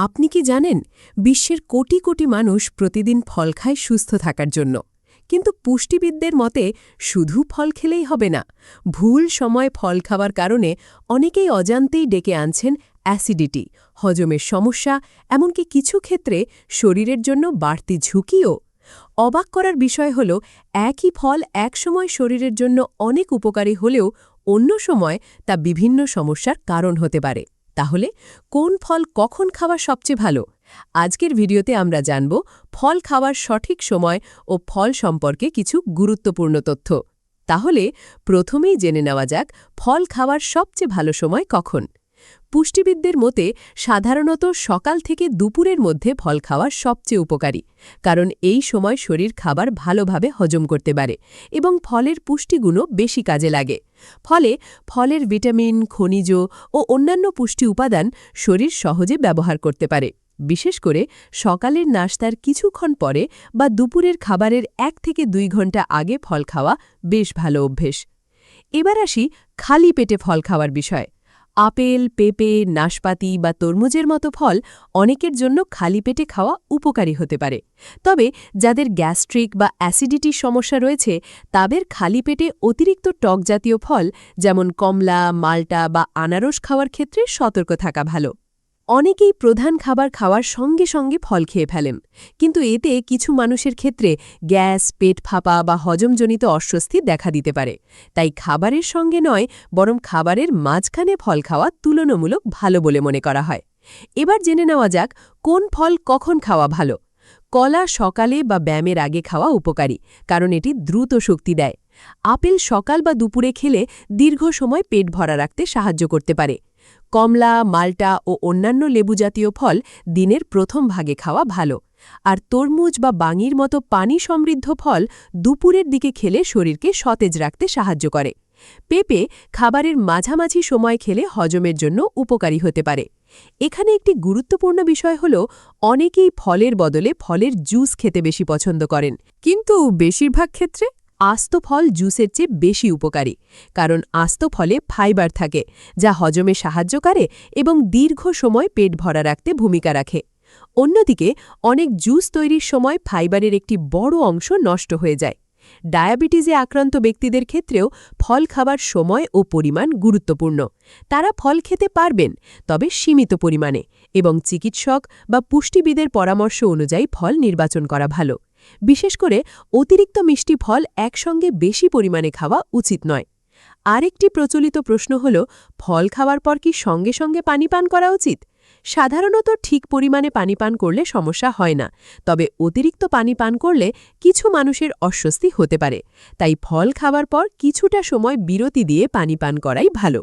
আপনি কি জানেন বিশ্বের কোটি কোটি মানুষ প্রতিদিন ফল খায় সুস্থ থাকার জন্য, কিন্তু পুষ্টিবিদদের মতে শুধু ফল খেলেই হবে না। ভুল সময় ফল খাওয়ার কারণে অনেকেই অজান্তেই ডেকে আনছেন অ্যাসিডিটি, হজমের সমস্যা, এমনকি কিছু ক্ষেত্রে শরীরের জন্য বাড়তি ঝুঁকিও। অবাক করার বিষয় হল, একই ফল একসময় শরীরের জন্য অনেক উপকারী হলেও অন্য সময় তা বিভিন্ন সমস্যার কারণ হতে পারে। তাহলে কোন ফল কখন খাওয়া সবচেয়ে ভালো? আজকের ভিডিওতে আমরা জানব ফল খাওয়ার সঠিক সময় ও ফল সম্পর্কে কিছু গুরুত্বপূর্ণ তথ্য। তাহলে প্রথমেই জেনে নেওয়া যাক ফল খাওয়ার সবচেয়ে ভালো সময় কখন। পুষ্টিবিদদের মতে সাধারণত সকাল থেকে দুপুরের মধ্যে ফল খাওয়া সবচেয়ে উপকারী, কারণ এই সময় শরীর খাবার ভালোভাবে হজম করতে পারে এবং ফলের পুষ্টিগুণও বেশি কাজে লাগে। ফলে ফলের ভিটামিন, খনিজ ও অন্যান্য পুষ্টি উপাদান শরীর সহজে ব্যবহার করতে পারে। বিশেষ করে সকালের নাশতার কিছুক্ষণ পরে বা দুপুরের খাবারের 1 থেকে 2 ঘন্টা আগে ফল খাওয়া বেশ ভালো অভ্যেস। এবার আসি খালি পেটে ফল খাওয়ার বিষয়। আপেল, পেঁপে, নাশপাতি বা তরমুজের মতো ফল অনেকের জন্য খালি পেটে খাওয়া উপকারী হতে পারে। তবে যাদের গ্যাস্ট্রিক বা অ্যাসিডিটির সমস্যা রয়েছে, তাদের খালি পেটে অতিরিক্ত টক জাতীয় ফল যেমন কমলা, মাল্টা বা আনারস খাওয়ার ক্ষেত্রে সতর্ক থাকা ভালো। অনেকেই প্রধান খাবার খাওয়ার সঙ্গে সঙ্গে ফল খেয়ে ফেলেন, কিন্তু এতে কিছু মানুষের ক্ষেত্রে গ্যাস, পেট ফাঁপা বা হজমজনিত অস্বস্তি দেখা দিতে পারে। তাই খাবারের সঙ্গে নয়, বরং খাবারের মাঝখানে ফল খাওয়া তুলনামূলক ভালো বলে মনে করা হয়। এবার জেনে নেওয়া যাক কোন ফল কখন খাওয়া ভালো। কলা সকালে বা ব্যায়ামের আগে খাওয়া উপকারী, কারণ এটি দ্রুত শক্তি দেয়। আপেল সকাল বা দুপুরে খেলে দীর্ঘ সময় পেট ভরা রাখতে সাহায্য করতে পারে। কমলা, মাল্টা ও অন্যান্য লেবু জাতীয় ফল দিনের প্রথম ভাগে খাওয়া ভালো। আর তরমুজ বা বাঙির মতো পানি সমৃদ্ধ ফল দুপুরের দিকে খেলে শরীরকে সতেজ রাখতে সাহায্য করে। পেঁপে খাবারের মাঝামাঝি সময় খেলে হজমের জন্য উপকারী হতে পারে। এখানে একটি গুরুত্বপূর্ণ বিষয় হল, অনেকেই ফলের বদলে ফলের জুস খেতে বেশি পছন্দ করেন, কিন্তু বেশিরভাগ ক্ষেত্রে আস্ত ফল জুসের চেয়ে বেশি উপকারী, কারণ আস্ত ফলে ফাইবার থাকে, যা হজমে সাহায্য করে এবং দীর্ঘ সময় পেট ভরা রাখতে ভূমিকা রাখে। অন্যদিকে অনেক জুস তৈরির সময় ফাইবারের একটি বড় অংশ নষ্ট হয়ে যায়। ডায়াবেটিসে আক্রান্ত ব্যক্তিদের ক্ষেত্রেও ফল খাবার সময় ও পরিমাণ গুরুত্বপূর্ণ। তারা ফল খেতে পারবেন, তবে সীমিত পরিমাণে, এবং চিকিৎসক বা পুষ্টিবিদের পরামর্শ অনুযায়ী ফল নির্বাচন করা ভালো। বিশেষ করে অতিরিক্ত মিষ্টি ফল একসঙ্গে বেশি পরিমাণে খাওয়া উচিত নয়। আরেকটি প্রচলিত প্রশ্ন হল, ফল খাওয়ার পর কি সঙ্গে সঙ্গে পানি পান করা উচিত? সাধারণত ঠিক পরিমাণে পানি পান করলে সমস্যা হয় না, তবে অতিরিক্ত পানি পান করলে কিছু মানুষের অস্বস্তি হতে পারে। তাই ফল খাওয়ার পর কিছুটা সময় বিরতি দিয়ে পানি পান করাই ভালো।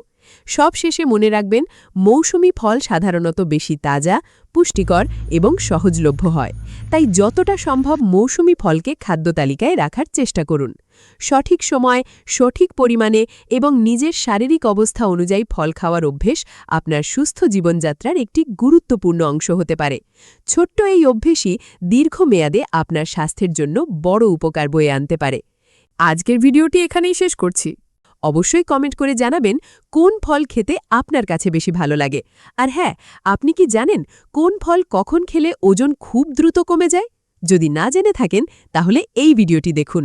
সবশেষে মনে রাখবেন, মৌসুমী ফল সাধারণত বেশি তাজা, পুষ্টিকর এবং সহজলভ্য হয়। তাই যতটা সম্ভব মৌসুমী ফলকে খাদ্য তালিকায় রাখার চেষ্টা করুন। সঠিক সময়, সঠিক পরিমাণে এবং নিজের শারীরিক অবস্থা অনুযায়ী ফল খাওয়ার অভ্যেস আপনার সুস্থ জীবনযাত্রার একটি গুরুত্বপূর্ণ অংশ হতে পারে। ছোট্ট এই অভ্যেসই দীর্ঘমেয়াদে আপনার স্বাস্থ্যের জন্য বড় উপকার বয়ে আনতে পারে। আজকের ভিডিওটি এখানেই শেষ করছি। অবশ্যই কমেন্ট করে জানাবেন কোন ফল খেতে আপনার কাছে বেশি ভালো লাগে। আর হ্যাঁ, আপনি কি জানেন কোন ফল কখন খেলে ওজন খুব দ্রুত কমে যায়? যদি না জেনে থাকেন, তাহলে এই ভিডিওটি দেখুন।